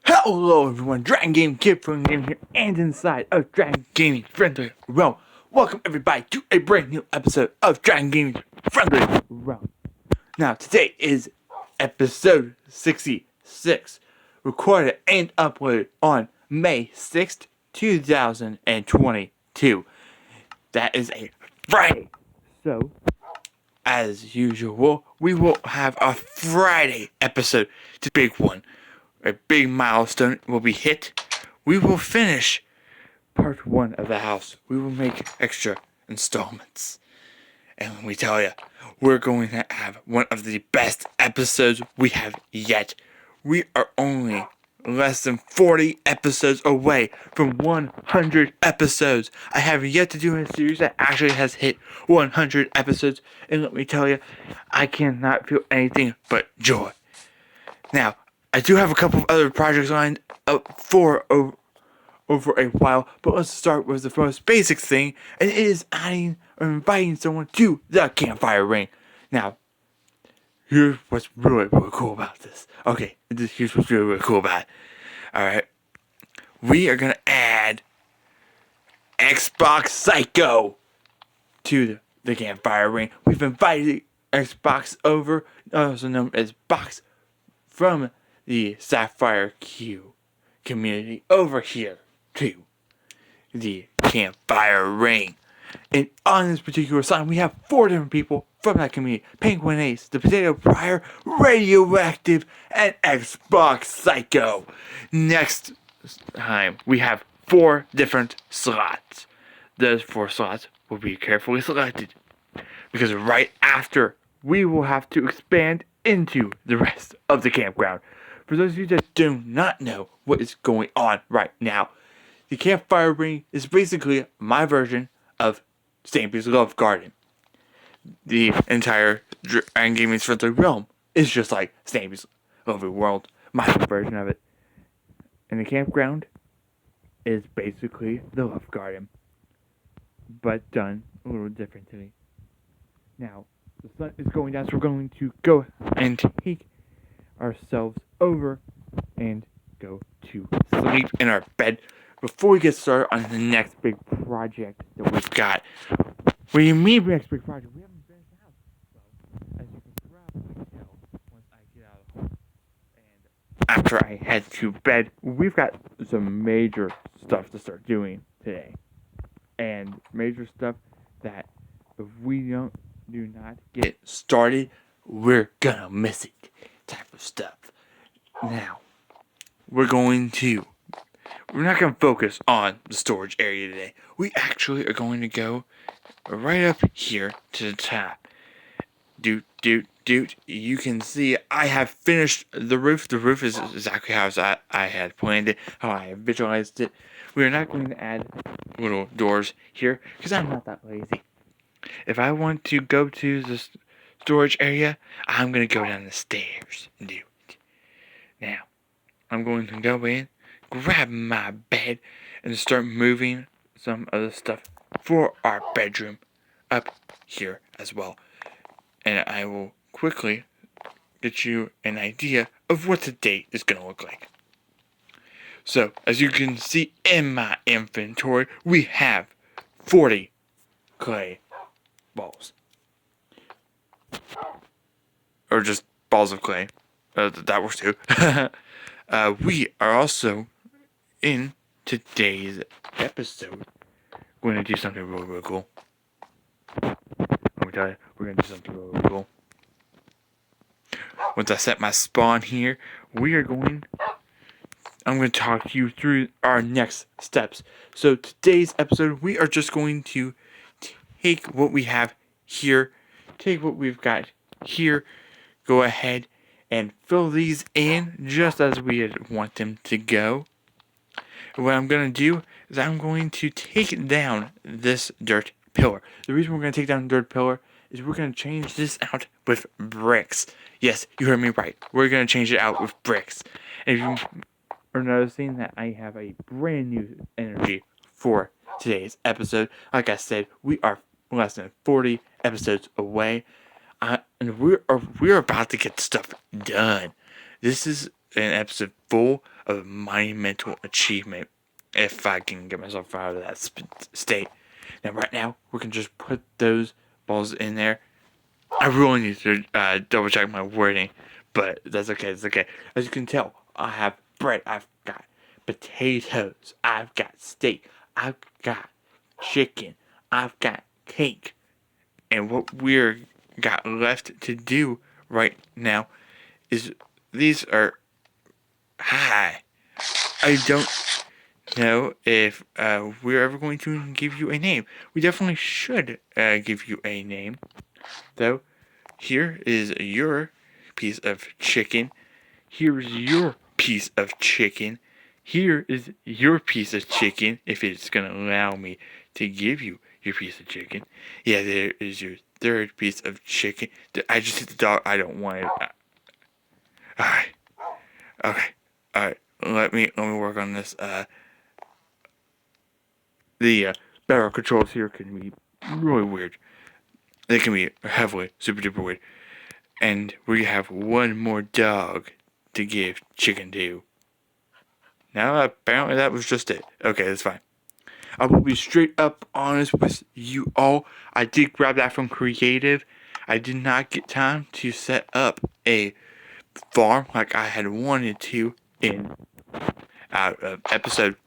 Hello everyone, Dragon Gaming Kid from Game here and inside of Dragon Gaming Friendly Realm. Welcome everybody to a brand new episode of Dragon Gaming Friendly Realm. Now today is episode 66, recorded and uploaded on May 6th, 2022. That is a Friday. So, as usual, we will have a Friday episode. It's a big one. A big milestone will be hit. We will finish part 1 of the house. We will make extra installments. And let me tell you, we're going to have one of the best episodes we have yet. We are only less than 40 episodes away from 100 episodes. I have yet to do a series that actually has hit 100 episodes. And let me tell you, I cannot feel anything but joy. Now, I do have a couple of other projects lined up for over a while, but let's start with the most basic thing, and it is adding or inviting someone to the campfire ring. Now, here's what's really cool about this. Okay, here's what's really cool about it. Alright, we are gonna add Xbox Psycho to the campfire ring. We've invited Xbox over, also known as Box, from the Sapphire Q community over here to the campfire ring. And on this particular sign, we have 4 different people from that community: Penguin Ace, the Potato Prior, Radioactive, and Xbox Psycho. Next time, we have 4 different slots. Those 4 slots will be carefully selected, because right after, we will have to expand into the rest of the campground. For those of you that do not know what is going on right now, the campfire ring is basically my version of Stampy's Love Garden. The entire Dragon Gaming Friendly Realm is just like Stampy's Lovely World, my version of it. And the campground is basically the Love Garden, but done a little differently. Now, the sun is going down, so we're going to go and take ourselves over and go to sleep in our bed before we get started on the next big project that we've got. What do you mean next big project? We haven't finished the house. Well, as you can probably tell, once I get out of home and after I head to bed, we've got some major stuff to start doing today. And major stuff that if we do not get started, we're gonna miss it type of stuff. Now, we're not gonna focus on the storage area today. We actually are going to go right up here to the top. Doot. You can see I have finished the roof. The roof is exactly how I had planned it, how I have visualized it. We are not going to add little doors here, because I'm not that lazy. If I want to go to the storage area, I'm going to go down the stairs and do it. Now, I'm going to go in, grab my bed, and start moving some of the stuff for our bedroom up here as well. And I will quickly get you an idea of what the day is going to look like. So, as you can see in my inventory, we have 40 clay balls. Or just balls of clay. That works too. We are also, in today's episode, going to do something really cool. Let me tell you, we're going to do something really cool. Once I set my spawn here, I'm going to talk to you through our next steps. So today's episode, we are just going to take what we have here, take what we've got here, go ahead and fill these in just as we want them to go. And what I'm going to do is I'm going to take down this dirt pillar. The reason we're going to take down the dirt pillar is we're going to change this out with bricks. Yes, you heard me right. We're going to change it out with bricks. And if you are noticing that I have a brand new energy for today's episode, like I said, we are less than 40 episodes away. And we're about to get stuff done. This is an episode full of monumental achievement if I can get myself out of that state. Now, right now, we can just put those balls in there. I really need to double check my wording, but that's okay. It's okay. As you can tell, I have bread. I've got potatoes. I've got steak. I've got chicken. I've got cake. And what we're got left to do right now is these are high. I don't know if we're ever going to give you a name. We definitely should give you a name, though. Here is your piece of chicken. Here's your piece of chicken. Here is your piece of chicken, if it's going to allow me to give you your piece of chicken. Yeah, there is your third piece of chicken. I just hit the dog. I don't want it. Alright. Okay. Alright. Let me work on this. The barrel controls here can be really weird. They can be heavily super duper weird. And we have one more dog to give chicken to. Now, apparently that was just it. Okay, that's fine. I will be straight up honest with you all. I did grab that from Creative. I did not get time to set up a farm like I had wanted to in episode.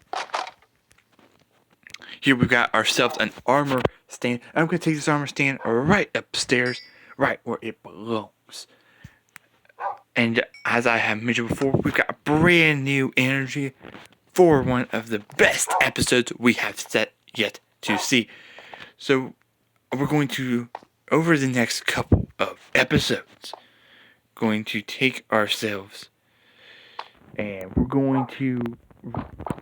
Here we've got ourselves an armor stand. I'm going to take this armor stand right upstairs, right where it belongs. And as I have mentioned before, we've got brand new energy for one of the best episodes we have set yet to see. So we're going to, over the next couple of episodes, going to take ourselves and we're going to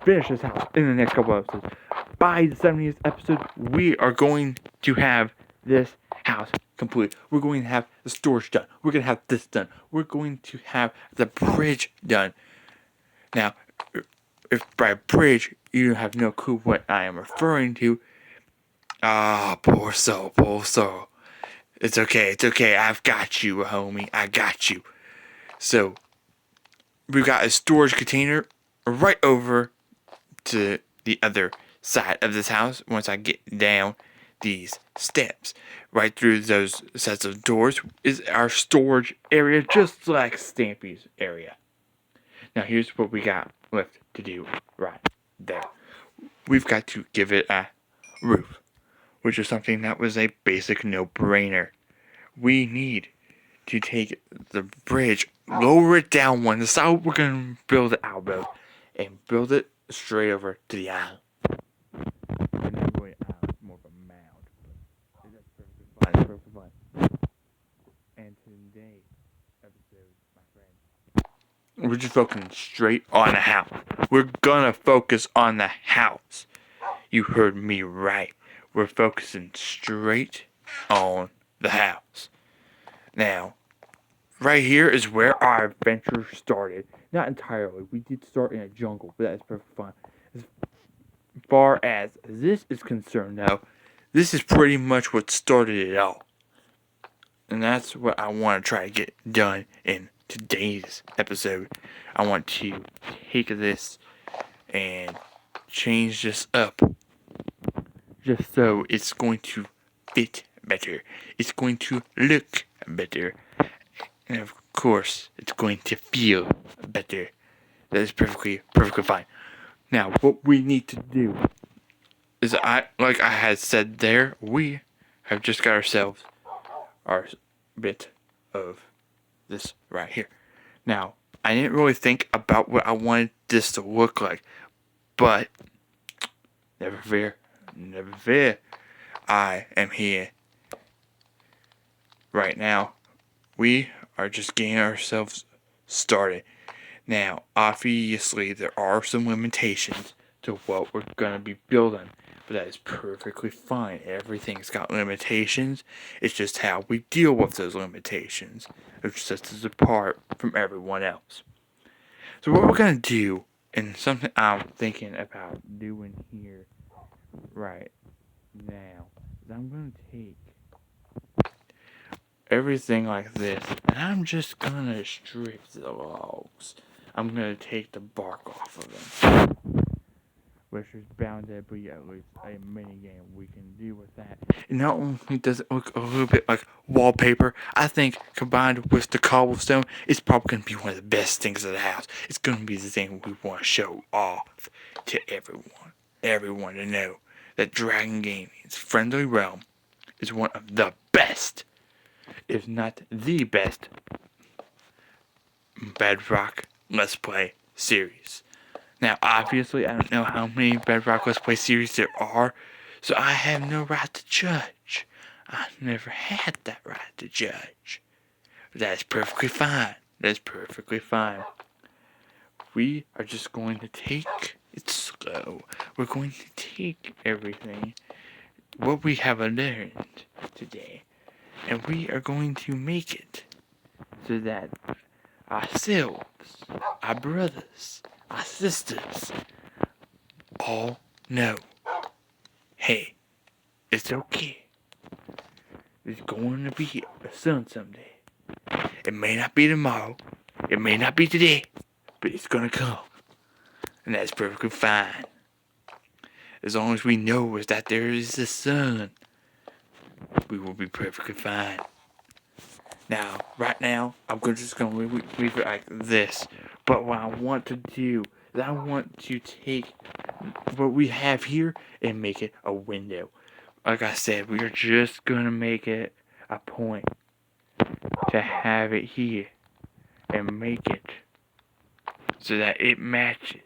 finish this house in the next couple of episodes. By the 70th episode, we are going to have this house complete. We're going to have the storage done. We're going to have this done. We're going to have the bridge done. Now, if by bridge you have no clue what I am referring to, poor soul, poor soul. It's okay, I've got you, homie. I got you. So, we've got a storage container right over to the other side of this house. Once I get down these steps, right through those sets of doors is our storage area, just like Stampy's area. Now here's what we got left to do right there. We've got to give it a roof, which is something that was a basic no-brainer. We need to take the bridge, lower it down one. That's how we're going to build the outbuild, and build it straight over to the island. And not really an island, more of a mound. But that's perfectly fine. And today's episode, my friend, we're just focusing straight on the house. We're gonna focus on the house. You heard me right. We're focusing straight on the house. Now, right here is where our adventure started. Not entirely. We did start in a jungle, but that's perfectly fine. As far as this is concerned, though, this is pretty much what started it all. And that's what I want to try to get done in today's episode. I want to take this and change this up just so it's going to fit better. It's going to look better. And of course, it's going to feel better. That is perfectly fine. Now, what we need to do is, like I had said there, we have just got ourselves our bit of this right here. Now, I didn't really think about what I wanted this to look like, but never fear. I am here. Right now, we are just getting ourselves started. Now, obviously, there are some limitations to what we're going to be building, but that is perfectly fine. Everything's got limitations. It's just how we deal with those limitations, which sets us apart from everyone else. So what we're going to do, and something I'm thinking about doing here right now, is I'm going to take everything like this, and I'm just going to strip the logs. I'm going to take the bark off of them. Which is bound to be at least a mini game we can do with that. And not only does it look a little bit like wallpaper, I think combined with the cobblestone, it's probably going to be one of the best things of the house. It's going to be the thing we want to show off to everyone to know that Dragongaming's Friendly Realm is one of the best, if not the best, Bedrock Let's Play series. Now, obviously, I don't know how many Bedrock Let's Play series there are, so I have no right to judge. I've never had that right to judge. That's perfectly fine. That's perfectly fine. We are just going to take it slow. We're going to take everything, what we have learned today, and we are going to make it so that ourselves, our brothers, our sisters, all know, hey, it's okay. There's going to be a sun someday. It may not be tomorrow, it may not be today, but it's gonna come. And that's perfectly fine. As long as we know is that there is a sun, we will be perfectly fine. Now, right now, I'm just gonna leave it like this. But what I want to do is I want to take what we have here and make it a window. Like I said, we are just gonna make it a point to have it here and make it so that it matches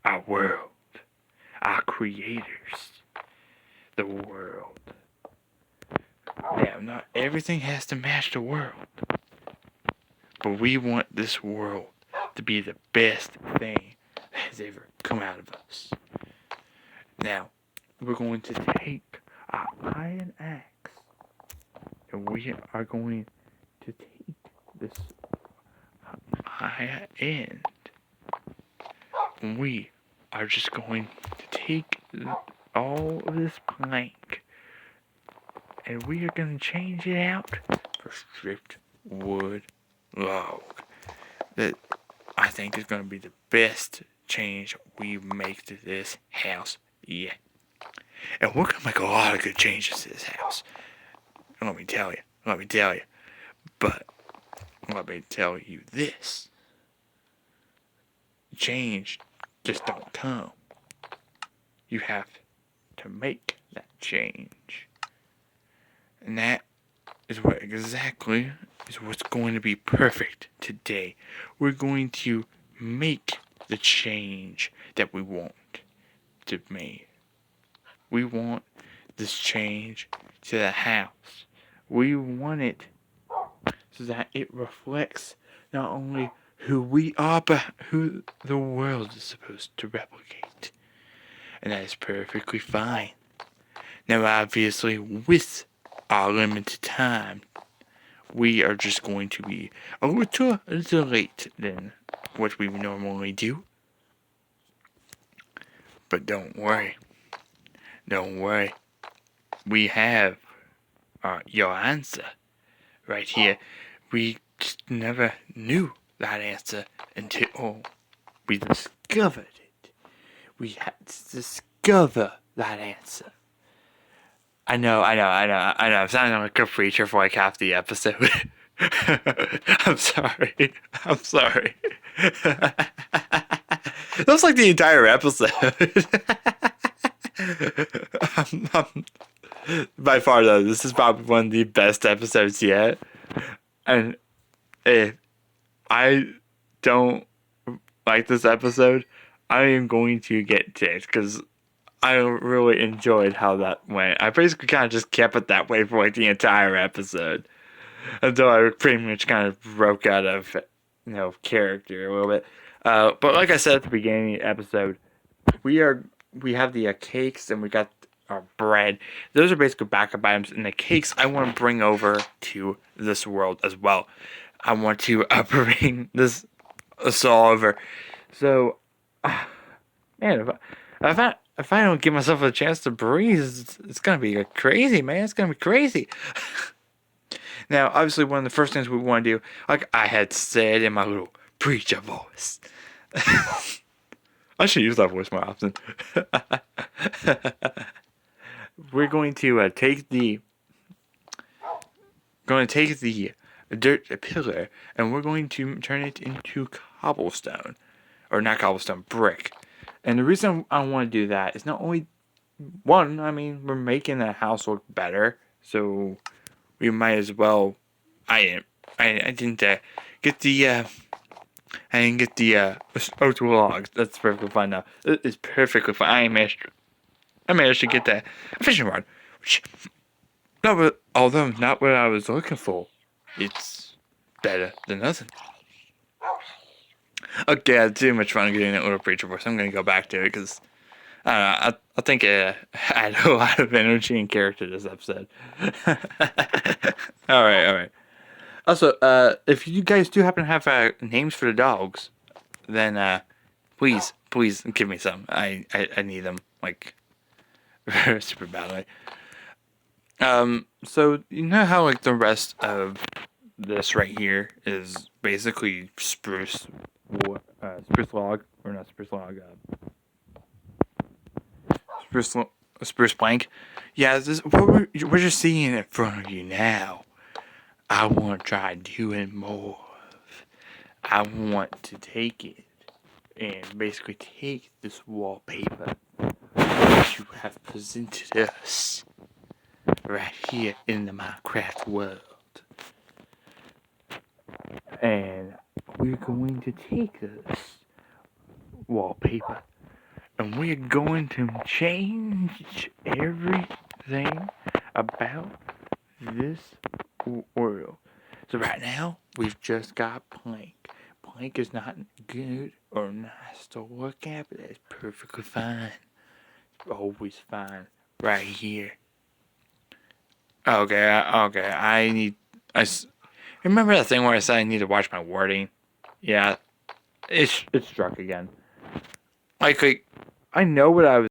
our world, our creators, the world. Now, not everything has to match the world, but we want this world to be the best thing that has ever come out of us. Now, we're going to take our iron axe, and we are going to take this iron end. We are just going to take all of this plank, and we are going to change it out for stripped wood log. That I think is going to be the best change we make to this house yet. And we're going to make a lot of good changes to this house. Let me tell you. But let me tell you this. Change just don't come. You have to make that change. And that is what exactly is what's going to be perfect today. We're going to make the change that we want to make. We want this change to the house. We want it so that it reflects not only who we are, but who the world is supposed to replicate. And that is perfectly fine. Now, obviously, with our limited time, we are just going to be a little late than what we normally do. But don't worry. We have your answer right here. We just never knew that answer until we discovered it. We had to discover that answer. I know. I'm sounding like a preacher for like half the episode. I'm sorry. That was like the entire episode. By far, though, this is probably one of the best episodes yet. And if I don't like this episode, I am going to get ticked because I really enjoyed how that went. I basically kind of just kept it that way for like the entire episode until I pretty much kind of broke out of, character a little bit. But like I said at the beginning of the episode, we have the cakes and we got our bread. Those are basically backup items, and the cakes I want to bring over to this world as well. I want to bring this all over. So, man, if I don't give myself a chance to breathe, it's gonna be crazy, man. It's gonna be crazy. Now, obviously, one of the first things we want to do, like I had said in my little preacher voice. I should use that voice more often. We're going to take the dirt pillar, and we're going to turn it into cobblestone, or not cobblestone, brick. And the reason I want to do that is not only one. I mean, we're making the house look better, so we might as well. I didn't get the. I didn't get the oak logs. That's perfectly fine now. It's perfectly fine. I managed to get that fishing rod, which although not what I was looking for, it's better than nothing. Okay, I had too much fun getting that little preacher voice. I'm gonna go back to it because I don't know. I think I had a lot of energy and character this episode. All right. Also, if you guys do happen to have names for the dogs, then please give me some. I need them like super badly. So you know how like the rest of this right here is basically spruce log, or not spruce log, spruce plank. Yeah, this what we're just seeing in front of you now. I want to try doing more. I want to take it and basically take this wallpaper that you have presented us right here in the Minecraft world. And we're going to take this wallpaper and we're going to change everything about this world. So right now, we've just got plank. Plank is not good or nice to look at, but it's perfectly fine. It's always fine. Right here. Okay. I remember that thing where I said I need to watch my wording? Yeah, it struck again. Like I know what I was